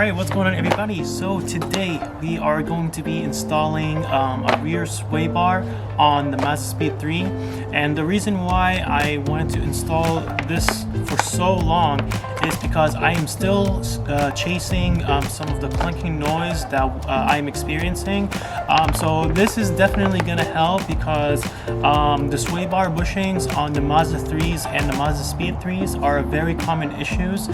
Alright, what's going on everybody? So today we are going to be installing a rear sway bar on the Mazdaspeed 3, and the reason why I wanted to install this for so long is because I am still chasing some of the clunking noise that I'm experiencing. So this is definitely going to help because the sway bar bushings on the Mazda 3s and the Mazdaspeed 3s are very common issues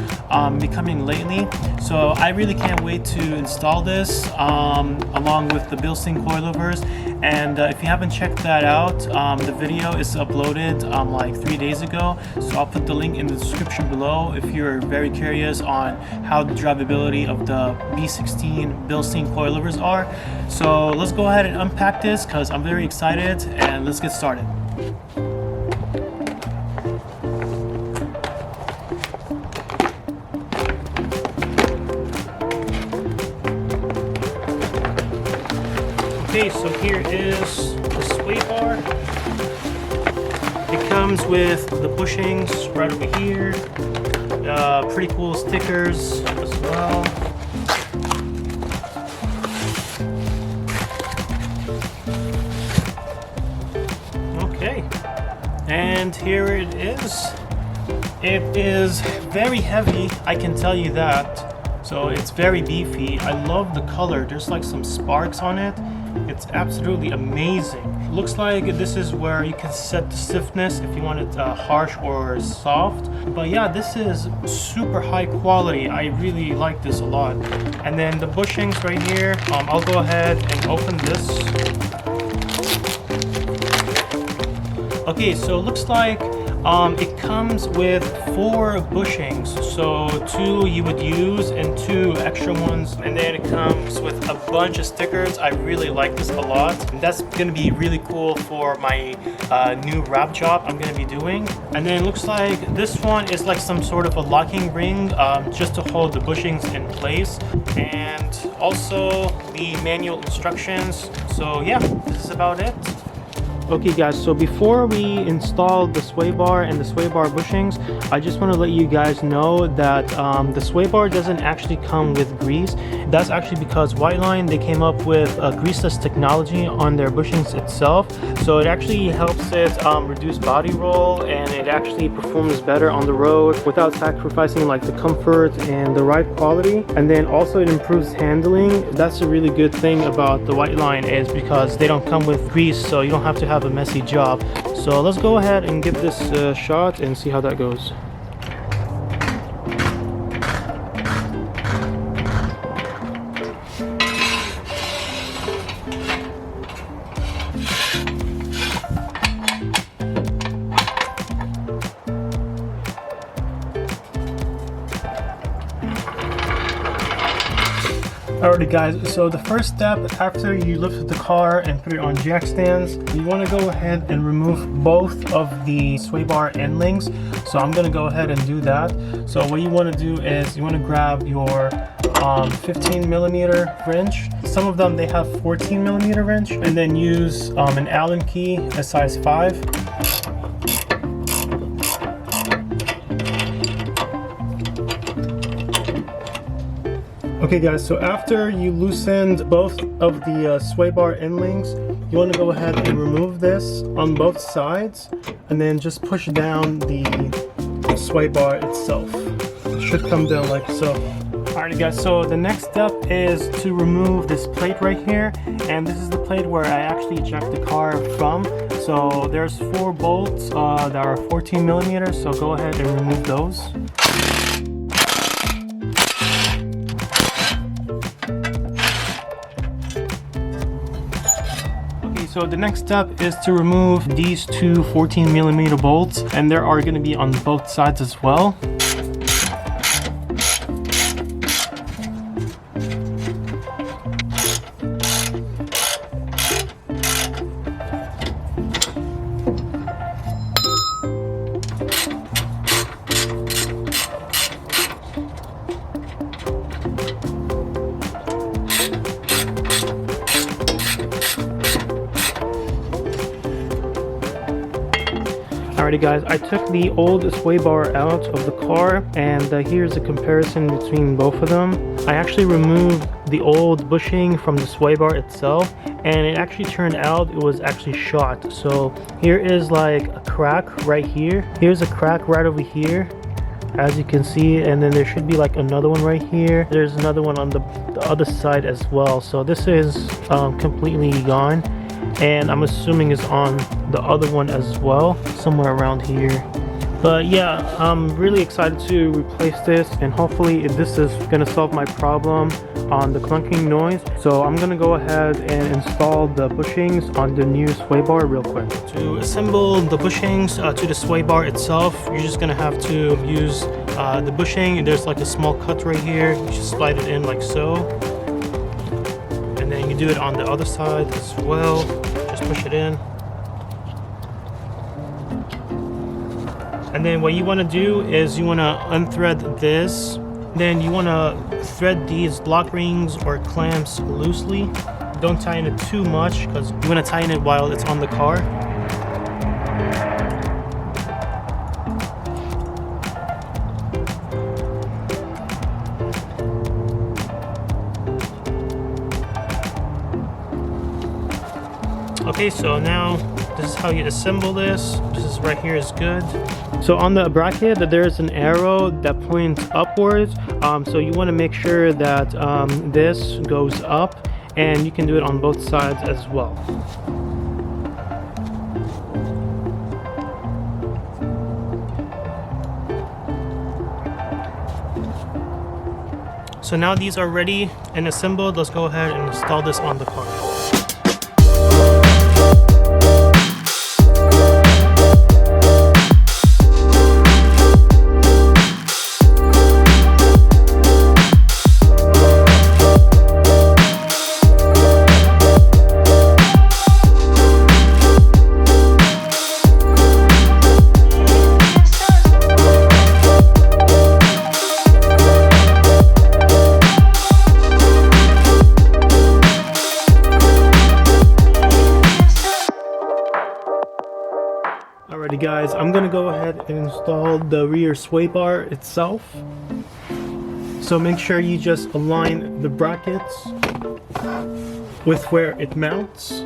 becoming lately. So I really can't wait to install this along with the built-in coilovers. And if you haven't checked that out, the video is uploaded like 3 days ago, so I'll put the link in the description below if you're very curious on how the drivability of the B16 built-in coilovers are. So let's go ahead and unpack this because I'm very excited, and let's get started. Okay, so here is the sway bar. It comes with the bushings right over here. Pretty cool stickers as well. Okay, and here it is. It is very heavy, I can tell you that. So it's very beefy. I love the color. There's like some sparks on it. It's absolutely amazing. Looks like this is where you can set the stiffness if you want it harsh or soft. But yeah, this is super high quality. I really like this a lot. And then the bushings right here, I'll go ahead and open this. Okay, so it looks like it comes with 4 bushings, so 2 you would use and 2 extra ones, and then it comes with a bunch of stickers. I really like this a lot, and that's going to be really cool for my new wrap job I'm going to be doing. And then it looks like this one is like some sort of a locking ring just to hold the bushings in place, and also the manual instructions. So yeah, this is about it. Okay guys, so before we install the sway bar and the sway bar bushings, I just want to let you guys know that the sway bar doesn't actually come with grease. That's actually because Whiteline, they came up with a greaseless technology on their bushings itself. So it actually helps it reduce body roll, and it actually performs better on the road without sacrificing like the comfort and the ride quality. And then also it improves handling. That's a really good thing about the Whiteline, is because they don't come with grease, so you don't have to have a messy job. So let's go ahead and give this a shot and see how that goes. Alrighty guys, so the first step after you lift the car and put it on jack stands, you want to go ahead and remove both of the sway bar end links. So I'm going to go ahead and do that. So what you want to do is you want to grab your 15mm wrench. Some of them, they have 14mm wrench, and then use an Allen key, a size 5. Okay guys, so after you loosened both of the sway bar end links, you want to go ahead and remove this on both sides, and then just push down the sway bar itself. It should come down like so. Alright guys, so the next step is to remove this plate right here, and this is the plate where I actually eject the car from. So there's 4 bolts that are 14mm, so go ahead and remove those. So the next step is to remove these 2 14mm bolts, and there are going to be on both sides as well. Alrighty guys, I took the old sway bar out of the car, and here's a comparison between both of them. I actually removed the old bushing from the sway bar itself, and it actually turned out it was actually shot. So here is like a crack right here. Here's a crack right over here, as you can see, and then there should be like another one right here. There's another one on the other side as well. So this is completely gone, and I'm assuming it's on the other one as well, somewhere around here. But yeah, I'm really excited to replace this, and hopefully this is going to solve my problem on the clunking noise. So I'm going to go ahead and install the bushings on the new sway bar real quick. To assemble the bushings to the sway bar itself, you're just going to have to use the bushing. There's like a small cut right here. You just slide it in like so. And then you do it on the other side as well. Just push it in. And then what you want to do is you want to unthread this. Then you want to thread these lock rings or clamps loosely. Don't tighten it too much, because you want to tighten it while it's on the car. Okay, so now this is how you assemble this. This is right here is good. So on the bracket, there's an arrow that points upwards. So you want to make sure that this goes up, and you can do it on both sides as well. So now these are ready and assembled. Let's go ahead and install this on the car. Alrighty guys, I'm gonna go ahead and install the rear sway bar itself. So make sure you just align the brackets with where it mounts.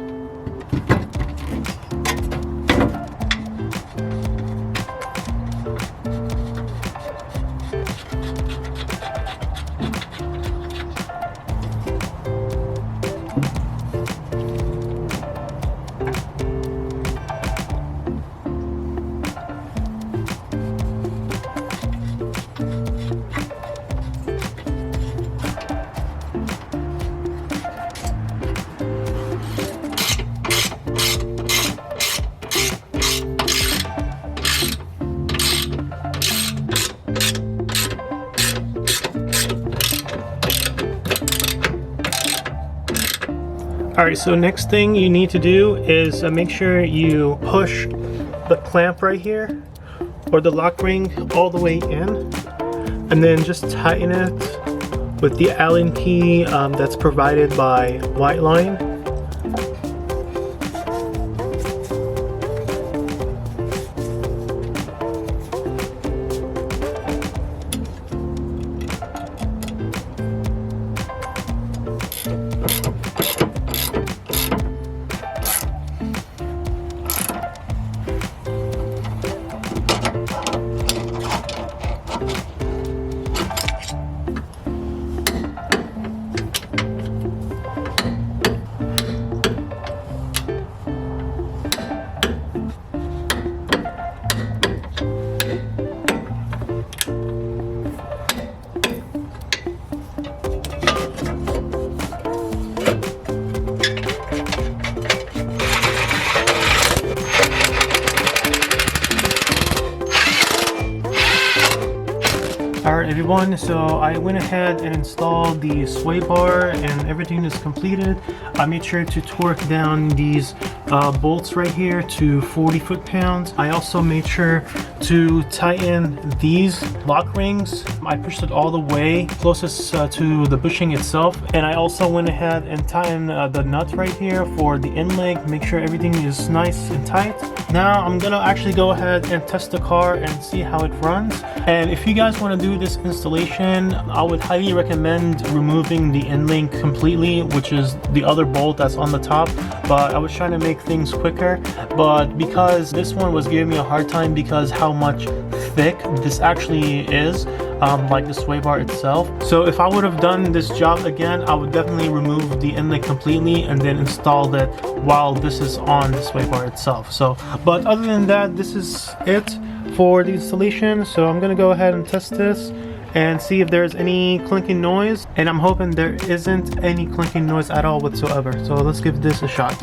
Alright, so next thing you need to do is make sure you push the clamp right here, or the lock ring, all the way in, and then just tighten it with the Allen key that's provided by Whiteline. everyone, so I went ahead and installed the sway bar and everything is completed. I made sure to torque down these bolts right here to 40 foot-pounds. I also made sure to tighten these lock rings. I pushed it all the way closest to the bushing itself, and I also went ahead and tightened the nut right here for the end leg. Make sure everything is nice and tight. Now I'm gonna actually go ahead and test the car and see how it runs. And if you guys want to do this installation, I would highly recommend removing the end link completely, which is the other bolt that's on the top. But I was trying to make things quicker, but because this one was giving me a hard time because how much thick this actually is, like the sway bar itself. So if I would have done this job again, I would definitely remove the end link completely and then install it while this is on the sway bar itself. So, but other than that, this is it for the installation. So I'm gonna go ahead and test this and see if there's any clinking noise, and I'm hoping there isn't any clinking noise at all whatsoever. So let's give this a shot.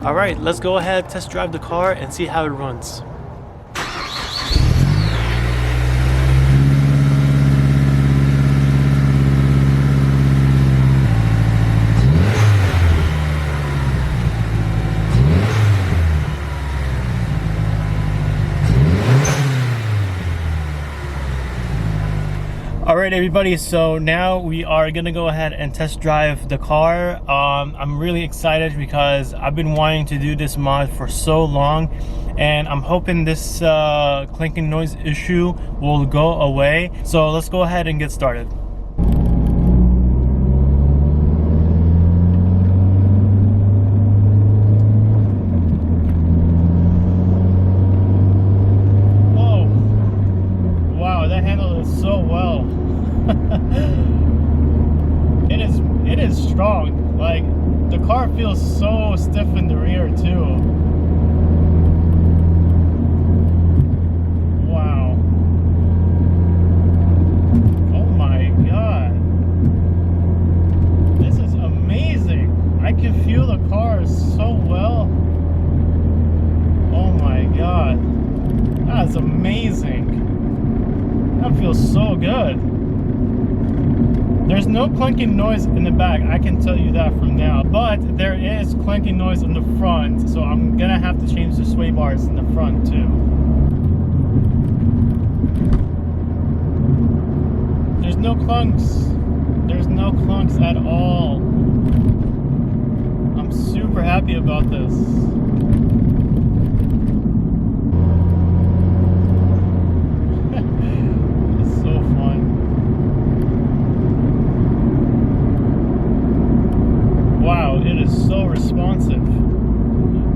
All right, let's go ahead, test drive the car and see how it runs. Alright everybody, so now we are gonna go ahead and test drive the car. I'm really excited because I've been wanting to do this mod for so long, and I'm hoping this clinking noise issue will go away. So let's go ahead and get started. Whoa, wow, that handled it so well. It is strong. Like, the car feels so stiff in the rear too. Wow. Oh my god. This is amazing. I can feel the car so well. Oh my god. That is amazing. That feels so good. There's no clanking noise in the back, I can tell you that from now, but there is clanking noise in the front, so I'm gonna have to change the sway bars in the front too. There's no clunks. There's no clunks at all. I'm super happy about this. So responsive.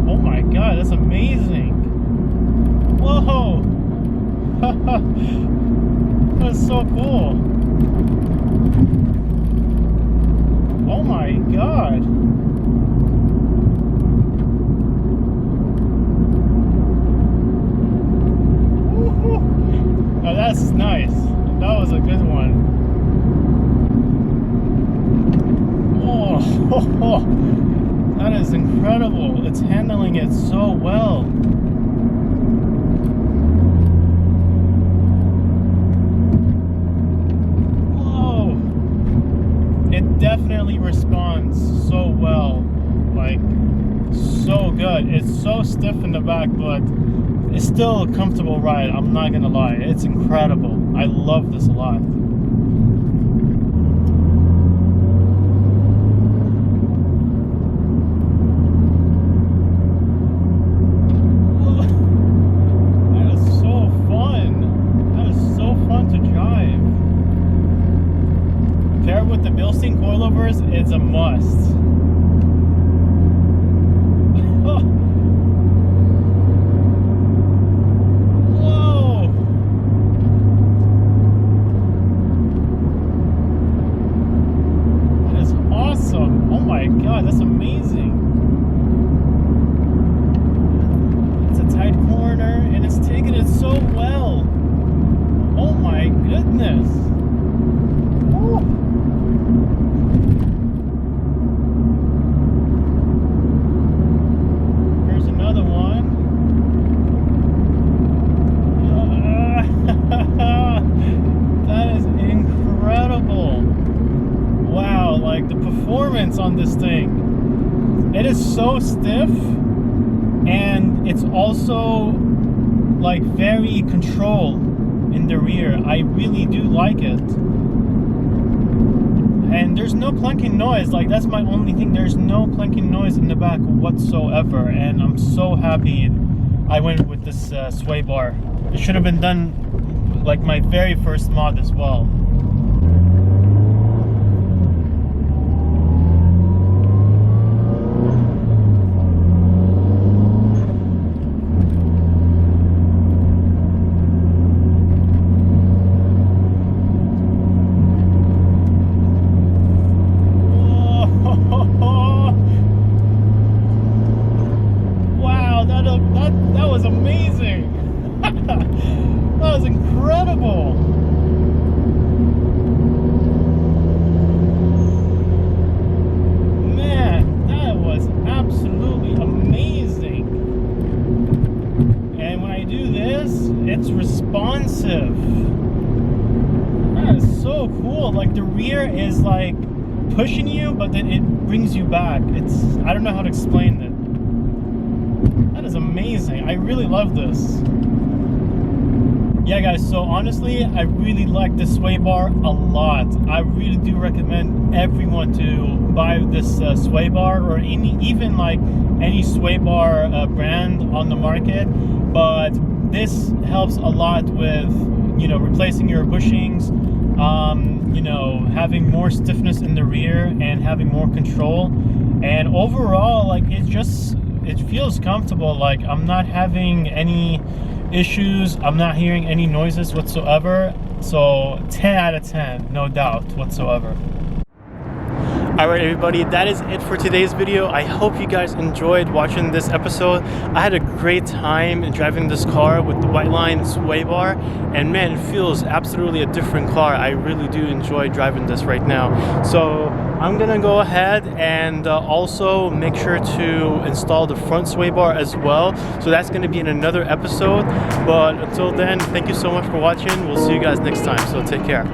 Oh my god, that's amazing. Whoa. That's so cool. Oh my god. Oh, that's nice. That was a good one. Oh, that is incredible. It's handling it so well. Whoa. It definitely responds so well. Like, so good. It's so stiff in the back, but it's still a comfortable ride. I'm not gonna lie. It's incredible. I love this a lot. With the Bilstein coilovers, it's a must. Whoa! That is awesome. Oh my god, that's amazing. It's a tight corner and it's taking it so well. Oh so stiff, and it's also like very controlled in the rear. I really do like it. And there's no clunking noise. Like, that's my only thing. There's no clunking noise in the back whatsoever, and I'm so happy I went with this sway bar. It should have been done like my very first mod as well. That was amazing. That was incredible. Man, that was absolutely amazing. And when I do this, it's responsive. That is so cool. Like, the rear is like pushing you, but then it brings you back. I don't know how to explain it. That is amazing. I really love this. Yeah, guys, so honestly, I really like this sway bar a lot. I really do recommend everyone to buy this sway bar, or even like any sway bar brand on the market. But this helps a lot with, you know, replacing your bushings, you know, having more stiffness in the rear and having more control. And overall, like, it feels comfortable. Like, I'm not having any issues, I'm not hearing any noises whatsoever. So 10 out of 10, no doubt whatsoever. Alright everybody, that is it for today's video. I hope you guys enjoyed watching this episode. I had a great time driving this car with the Whiteline sway bar, and man, it feels absolutely a different car. I really do enjoy driving this right now. So I'm gonna go ahead and also make sure to install the front sway bar as well. So that's gonna be in another episode. But until then, thank you so much for watching. We'll see you guys next time, so take care.